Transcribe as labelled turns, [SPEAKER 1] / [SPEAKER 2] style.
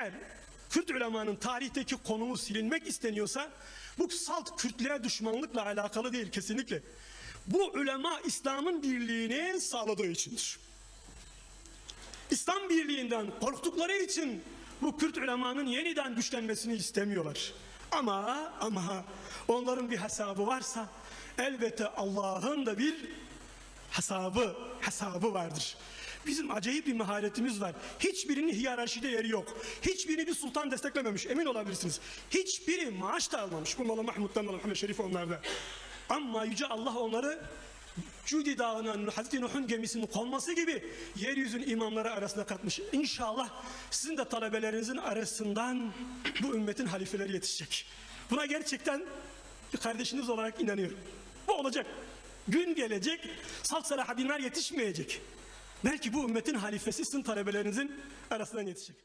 [SPEAKER 1] eğer Kürt ulemanın tarihteki konumu silinmek isteniyorsa bu salt Kürtlere düşmanlıkla alakalı değil kesinlikle. Bu ulema İslam'ın birliğini sağladığı içindir. İslam birliğinden korktukları için bu Kürt ulemanın yeniden güçlenmesini istemiyorlar. Ama onların bir hesabı varsa elbette Allah'ın da bir hesabı vardır. Bizim acayip bir maharetimiz var. Hiçbirinin hiyerarşide yeri yok. Hiçbirini bir sultan desteklememiş, emin olabilirsiniz. Hiçbiri maaş da almamış. Bu Molla Mahmud'dan, Molla Muhammed Şerif onlarda. Ama Yüce Allah onları Cudi Dağı'nın Hazreti Nuh'un gemisinin konması gibi yeryüzünün imamları arasında katmış. İnşallah sizin de talebelerinizin arasından bu ümmetin halifeleri yetişecek. Buna gerçekten bir kardeşiniz olarak inanıyorum. Bu olacak. Gün gelecek, salt Selahaddinler yetişmeyecek. Belki bu ümmetin halifesi sizin talebelerinizin arasından yetişecek.